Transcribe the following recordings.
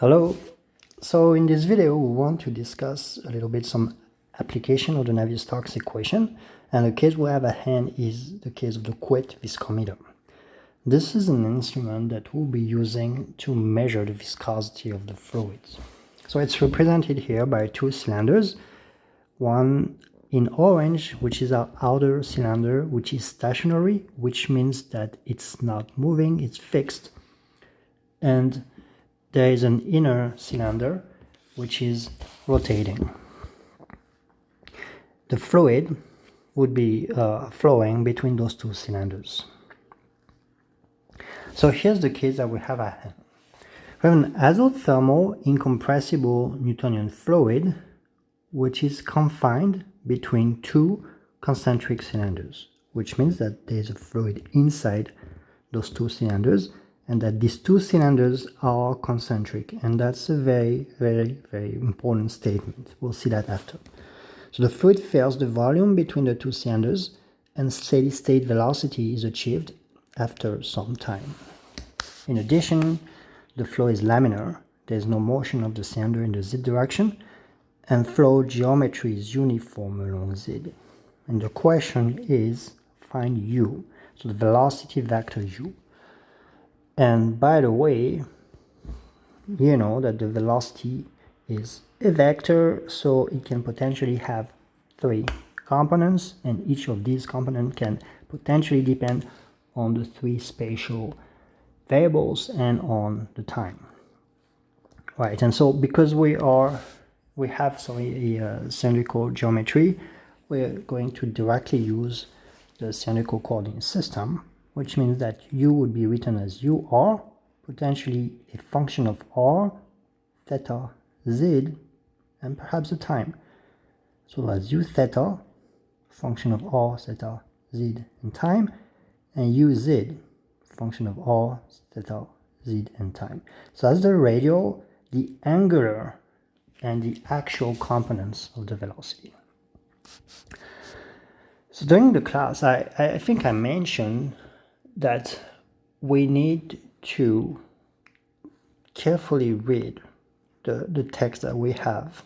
Hello. So in this video we want to discuss a little bit some application of the Navier-Stokes equation, and the case we have at hand is the case of the Couette Viscometer. This is an instrument that we'll be using to measure the viscosity of the fluids. So it's represented here by two cylinders, one in orange, which is our outer cylinder, which is stationary, which means that it's not moving, it's fixed, and there is an inner cylinder which is rotating. The fluid would be flowing between those two cylinders. So here's the case that we have at hand. We have an isothermal incompressible Newtonian fluid which is confined between two concentric cylinders, which means that there is a fluid inside those two cylinders and that these two cylinders are concentric, and that's a very important statement. We'll see that after. So the fluid fills the volume between the two cylinders and steady state velocity is achieved after some time. In addition, the flow is laminar, there's no motion of the cylinder in the z direction, and flow geometry is uniform along z. And the question is, find u, so the velocity vector u. And by the way, you know that the velocity is a vector, so it can potentially have three components, and each of these components can potentially depend on the three spatial variables and on the time. Right, and so because we have a cylindrical geometry, we're going to directly use the cylindrical coordinate system, which means that u would be written as ur, potentially a function of r, theta, z, and perhaps the time. So as u theta, function of r, theta, z, and time, and uz, function of r, theta, z, and time. So that's the radial, the angular, and the actual components of the velocity. So during the class, I think I mentioned that we need to carefully read the text that we have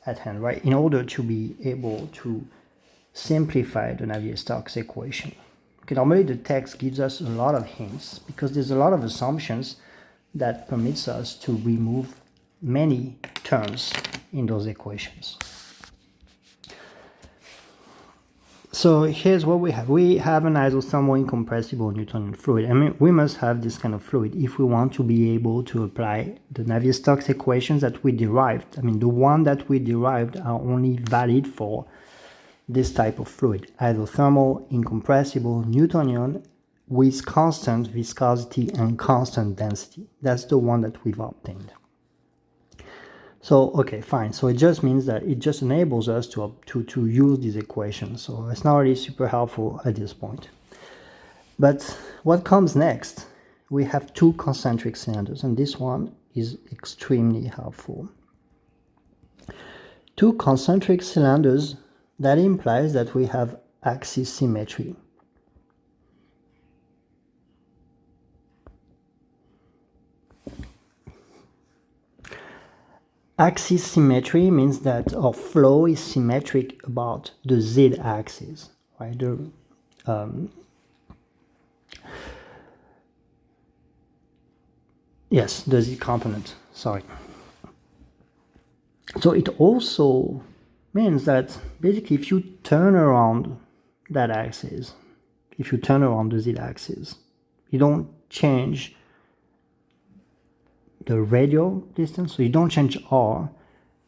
at hand, right, in order to be able to simplify the Navier-Stokes equation. Okay, normally the text gives us a lot of hints because there's a lot of assumptions that permits us to remove many terms in those equations. So here's what we have. We have an isothermal incompressible Newtonian fluid. I mean, we must have this kind of fluid if we want to be able to apply the Navier-Stokes equations that we derived. I mean, the one that we derived are only valid for this type of fluid. Isothermal incompressible Newtonian with constant viscosity and constant density. That's the one that we've obtained. So, okay, fine. So it just means that it just enables us to use these equations. So it's not really super helpful at this point. But what comes next? We have two concentric cylinders, and this one is extremely helpful. Two concentric cylinders, that implies that we have axis symmetry. Axis symmetry means that our flow is symmetric about the z-axis, right? Yes, the z component, sorry. So it also means that basically if you turn around that axis, if you turn around the z-axis, you don't change the radial distance, so you don't change r,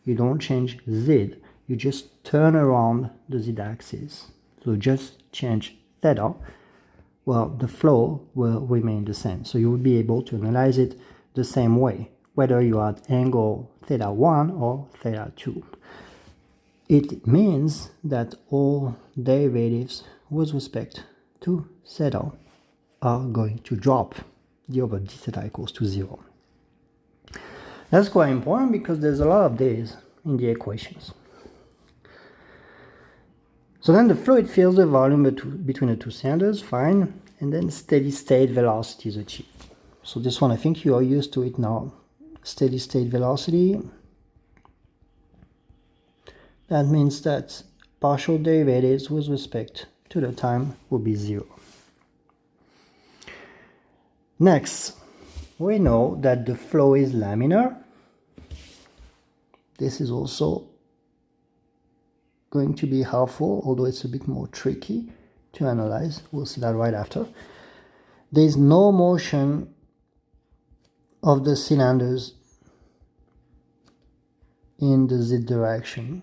you don't change z, you just turn around the z-axis. So just change theta, well, the flow will remain the same. So you will be able to analyze it the same way, whether you are at angle theta 1 or theta 2. It means that all derivatives with respect to theta are going to drop d over d theta equals to 0. That's quite important because there's a lot of these in the equations. So then the fluid fills the volume between the two cylinders, fine, and then steady state velocity is achieved. So this one, I think you are used to it now. steady state velocity, that means that partial derivatives with respect to the time will be 0. Next, we know that the flow is laminar. This is also going to be helpful, although it's a bit more tricky to analyze. We'll see that right after. There is no motion of the cylinders in the z direction.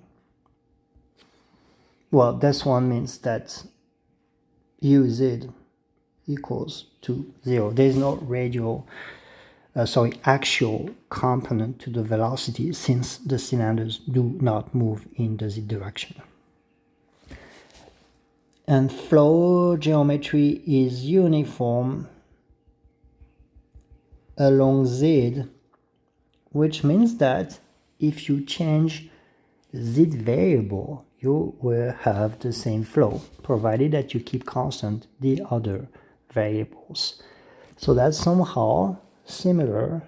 Well, this one means that uz equals to 0. There is no actual component to the velocity, since the cylinders do not move in the z direction. And flow geometry is uniform along z, which means that if you change the z variable, you will have the same flow, provided that you keep constant the other variables. So that's somehow similar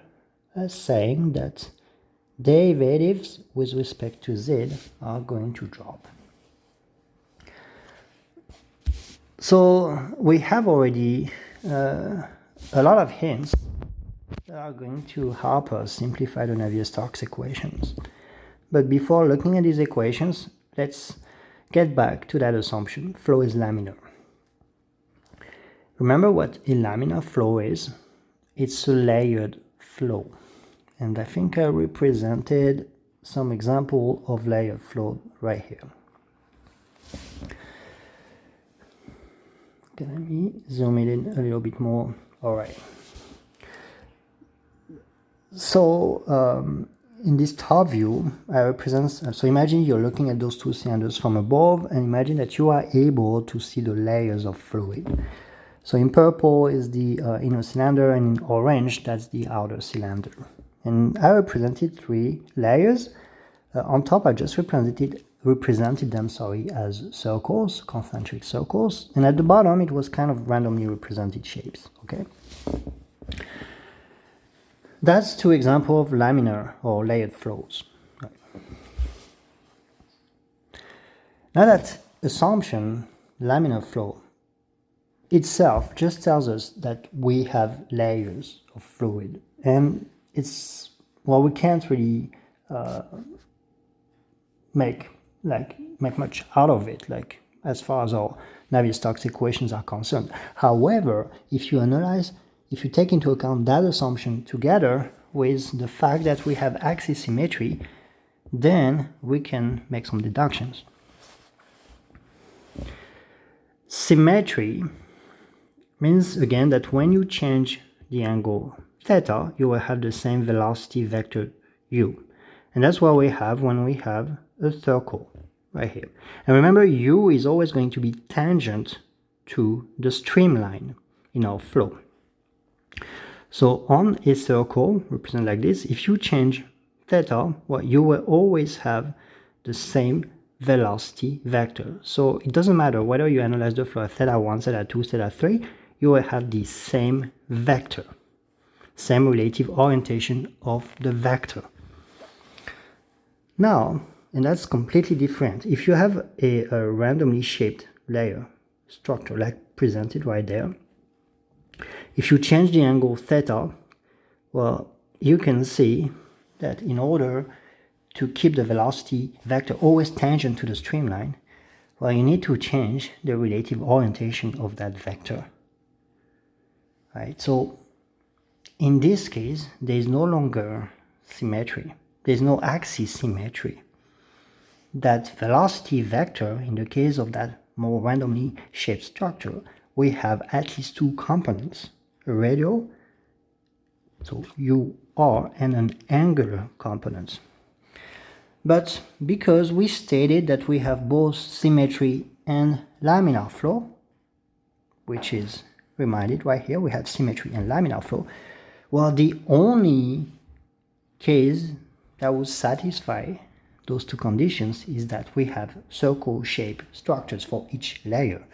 as saying that derivatives with respect to z are going to drop. So we have already a lot of hints that are going to help us simplify the Navier-Stokes equations. But before looking at these equations, let's get back to that assumption: flow is laminar. Remember what a laminar flow is? It's a layered flow. And I think I represented some example of layered flow right here. Okay, let me zoom it in a little bit more. All right. So in this top view, I represent, so imagine you're looking at those two cylinders from above, and imagine that you are able to see the layers of fluid. So in purple is the inner cylinder, and in orange, that's the outer cylinder. And I represented 3 layers. On top, I just represented them as circles, concentric circles. And at the bottom, it was kind of randomly represented shapes, okay? That's 2 examples of laminar or layered flows. Right. Now that assumption, laminar flow, itself just tells us that we have layers of fluid. And it's, well, we can't really make much out of it, like as far as our Navier-Stokes equations are concerned. However, if you take into account that assumption together with the fact that we have axis symmetry, then we can make some deductions. Symmetry means, again, that when you change the angle theta, you will have the same velocity vector u. And that's what we have when we have a circle right here. And remember, u is always going to be tangent to the streamline in our flow. So on a circle represented like this, if you change theta, well, you will always have the same velocity vector. So it doesn't matter whether you analyze the flow at theta 1, theta 2, theta 3, you will have the same vector, same relative orientation of the vector. Now, and that's completely different. If you have a randomly shaped layer structure like presented right there, if you change the angle theta, well, you can see that in order to keep the velocity vector always tangent to the streamline, well, you need to change the relative orientation of that vector. Right? So in this case, there is no longer symmetry. There is no axis symmetry. That velocity vector, in the case of that more randomly shaped structure, we have at least 2 components, a radial, so UR, and an angular component. But because we stated that we have both symmetry and laminar flow, which is reminded right here, we have symmetry and laminar flow, well, the only case that would satisfy those 2 conditions is that we have circle-shaped structures for each layer.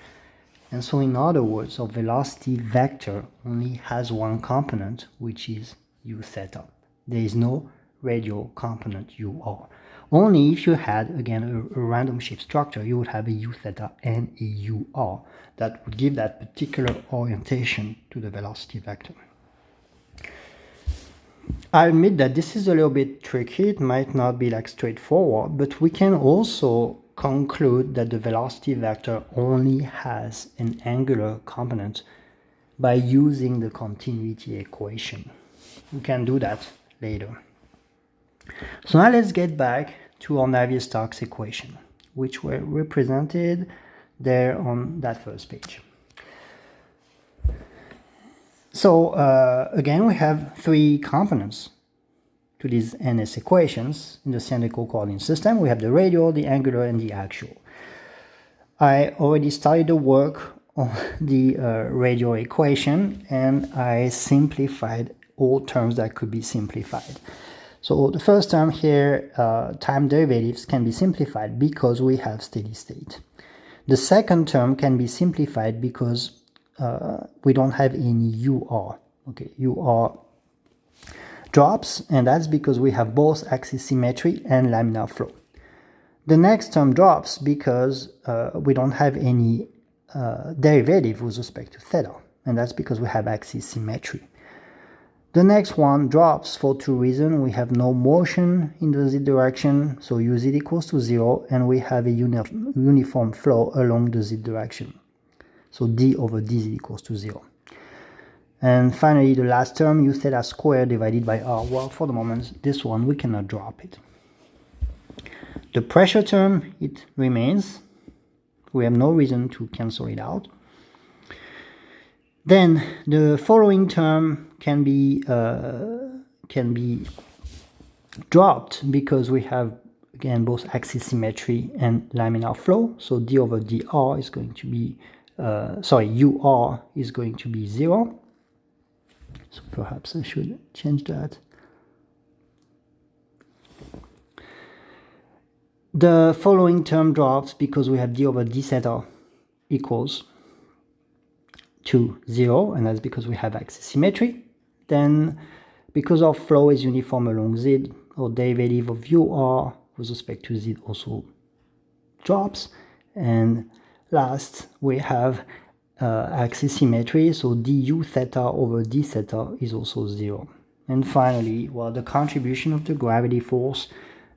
And so in other words, our velocity vector only has 1 component, which is u theta. There is no radial component UR. Only if you had, again, a random shape structure, you would have a U theta and a UR that would give that particular orientation to the velocity vector. I admit that this is a little bit tricky. It might not be like straightforward, but we can also conclude that the velocity vector only has an angular component by using the continuity equation. We can do that later. So now let's get back to our Navier-Stokes equation, which were represented there on that first page. So again, we have three components to these NS equations in the cylindrical coordinate system. We have the radial, the angular, and the axial. I already started the work on the radial equation, and I simplified all terms that could be simplified. So the first term here, time derivatives, can be simplified because we have steady state. The second term can be simplified because we don't have any UR. Okay, UR drops, and that's because we have both axis symmetry and laminar flow. The next term drops because we don't have any derivative with respect to theta, and that's because we have axis symmetry. The next one drops for two reasons. We have no motion in the z direction, so uz equals to 0, and we have a uniform flow along the z direction. So d over dz equals to 0. And finally, the last term, u theta squared divided by r. Well, for the moment, this one, we cannot drop it. The pressure term, it remains. We have no reason to cancel it out. Then the following term can be dropped because we have, again, both axis symmetry and laminar flow. So d over dr is going to be, ur is going to be 0. So perhaps I should change that. The following term drops because we have d over d theta equals to 0, and that's because we have axis symmetry. Then, because our flow is uniform along z, our derivative of ur with respect to z also drops. And last, we have axis symmetry, so du theta over d theta is also 0. And finally, well, the contribution of the gravity force,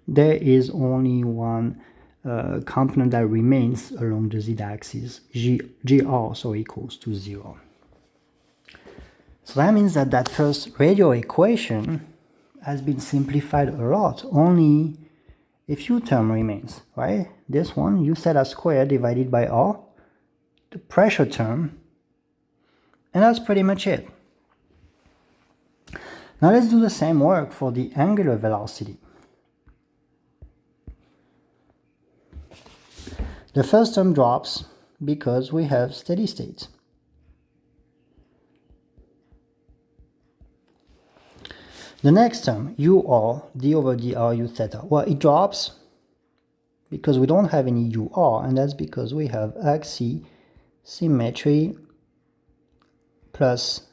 there is only one component that remains along the z-axis, gr, equals to 0. So that means that that first radial equation has been simplified a lot. Only a few term remains, right? This one, u theta squared divided by r, the pressure term, and that's pretty much it. Now let's do the same work for the angular velocity. The first term drops because we have steady state. The next term, ur, d over dr u theta, well, it drops because we don't have any ur, and that's because we have axis symmetry plus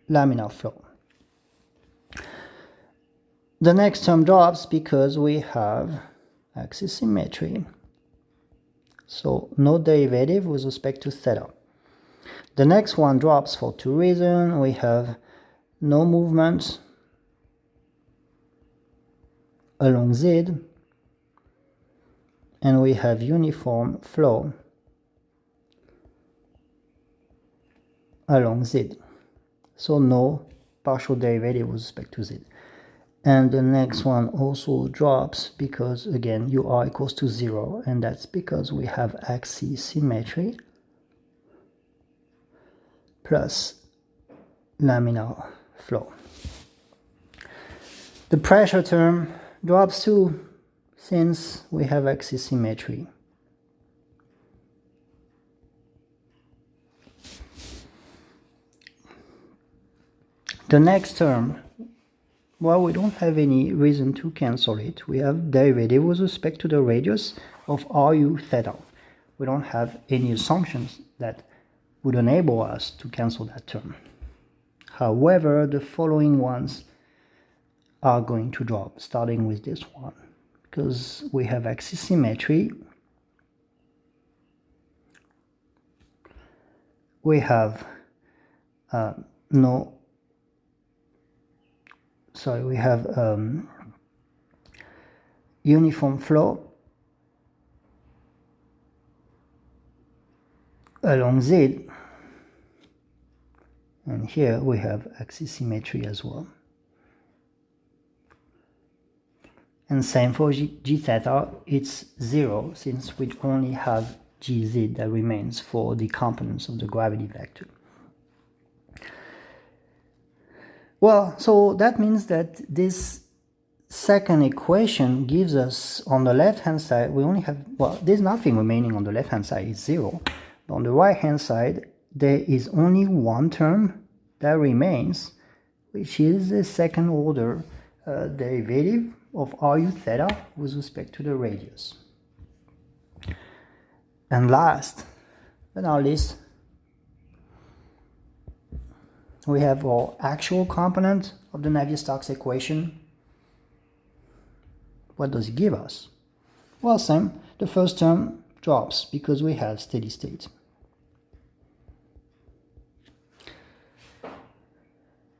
laminar flow. The next term drops because we have axis symmetry, so no derivative with respect to theta. The next one drops for two reasons. We have no movement along z, and we have uniform flow along z, so no partial derivative with respect to z. And the next one also drops because, again, ur equals to 0, and that's because we have axis symmetry plus laminar flow. The pressure term drops too, since we have axis symmetry. The next term, well, we don't have any reason to cancel it. We have derivative with respect to the radius of ru theta. We don't have any assumptions that would enable us to cancel that term. However, the following ones are going to drop, starting with this one, because we have axis symmetry. We have we have uniform flow along Z, and here we have axis symmetry as well. And same for g theta, it's 0 since we only have gz that remains for the components of the gravity vector. Well, so that means that this second equation gives us, on the left hand side, we only have, well, there's nothing remaining on the left hand side, it's 0. But on the right hand side, there is only one term that remains, which is the second order derivative of RU theta with respect to the radius. And last but not least, we have our actual component of the Navier-Stokes equation. What does it give us? Well, same. The first term drops because we have steady state.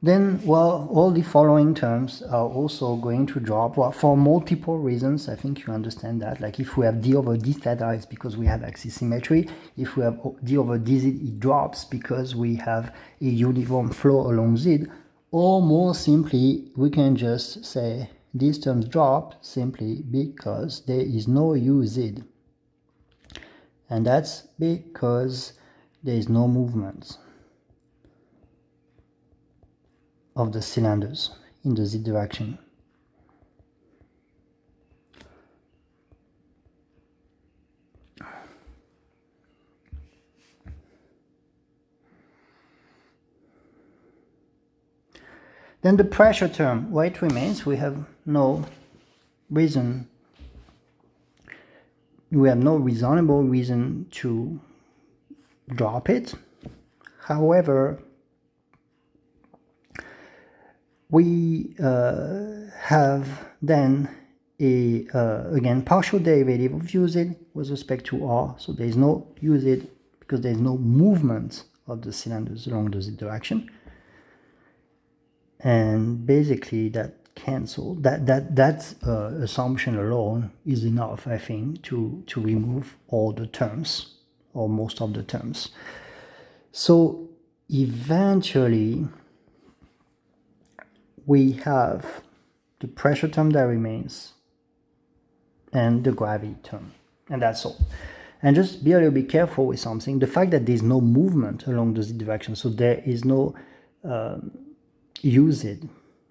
Then, well, all the following terms are also going to drop, well, for multiple reasons. I think you understand that. Like if we have d over d theta, it's because we have axis symmetry. If we have d over dz, it drops because we have a uniform flow along z. Or more simply, we can just say these terms drop simply because there is no uz. And that's because there is no movement of the cylinders in the z direction. Then the pressure term, where it remains, we have no reason, we have no reasonable reason to drop it. However, we have then a again partial derivative of uz with respect to r, so there is no uz because there is no movement of the cylinders along the z direction, and basically that cancel that assumption alone is enough, I think, to remove all the terms or most of the terms. So eventually we have the pressure term that remains and the gravity term, and that's all. And just be a little bit careful with something. The fact that there's no movement along the z direction, so there is no uz,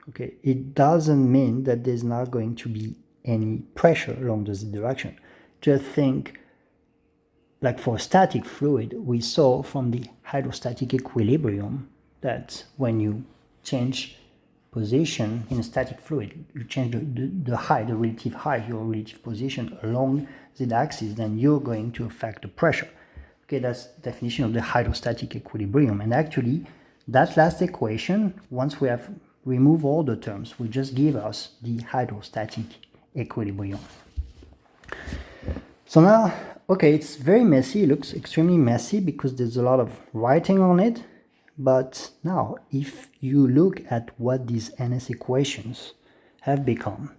okay, it doesn't mean that there's not going to be any pressure along the z direction. Just think, like for static fluid, we saw from the hydrostatic equilibrium that when you change position in a static fluid, you change the height, the relative height, your relative position along the axis, then you're going to affect the pressure. Okay, that's the definition of the hydrostatic equilibrium. And actually, that last equation, once we have removed all the terms, will just give us the hydrostatic equilibrium. So now, okay, it's very messy, it looks extremely messy because there's a lot of writing on it. But now, if you look at what these NS equations have become,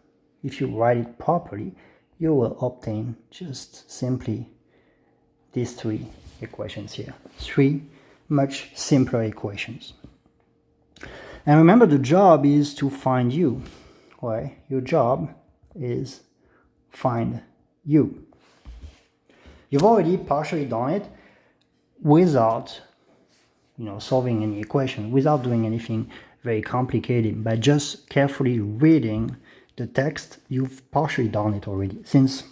if you write it properly, you will obtain just simply these three equations here. Three much simpler equations. And remember, the job is to find u. Right? Your job is find u. You've already partially done it without solving any equation, without doing anything very complicated. By just carefully reading the text, you've partially done it already, since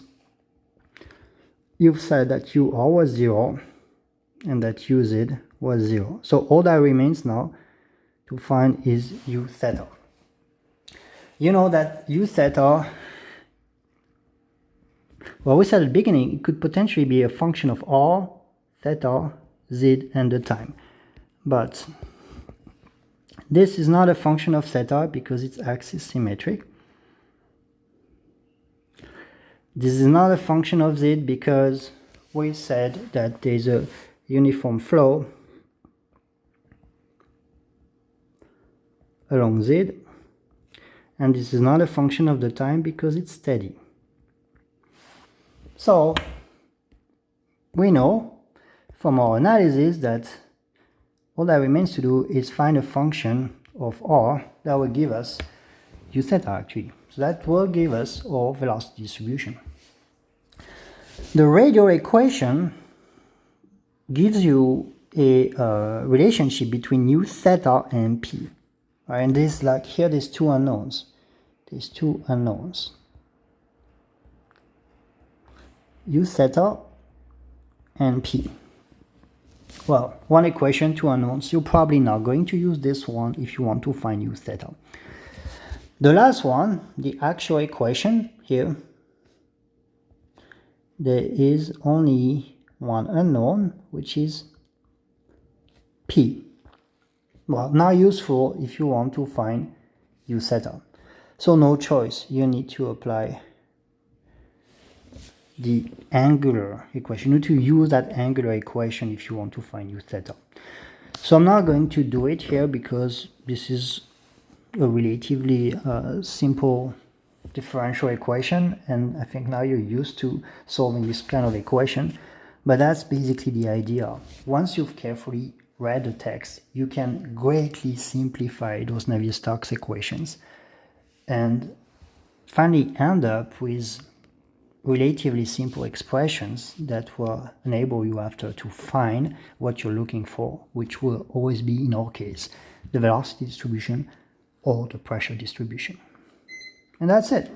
you've said that u_r was 0 and that uz was 0. So all that remains now to find is u theta. You know that u theta, well, we said at the beginning, it could potentially be a function of r, theta, z, and the time. But This is not a function of theta because it's axis symmetric. This is not a function of z because we said that there's a uniform flow along z. And this is not a function of the time because it's steady. So we know from our analysis that all that remains to do is find a function of r that will give us u theta actually. So that will give us our velocity distribution. The radial equation gives you a relationship between u theta and p. And this, like here, there's two unknowns. There's two unknowns. U theta and p. Well, one equation, two unknowns. You're probably not going to use this one if you want to find u theta. The last one, the actual equation here, there is only one unknown, which is p. Well, not useful if you want to find u theta. So no choice, you need to apply the angular equation. You need to use that angular equation if you want to find u theta. So I'm not going to do it here because this is a relatively simple differential equation, and I think now you're used to solving this kind of equation. But that's basically the idea. Once you've carefully read the text, you can greatly simplify those Navier-Stokes equations and finally end up with relatively simple expressions that will enable you after to find what you're looking for, which will always be, in our case, the velocity distribution or the pressure distribution. And that's it.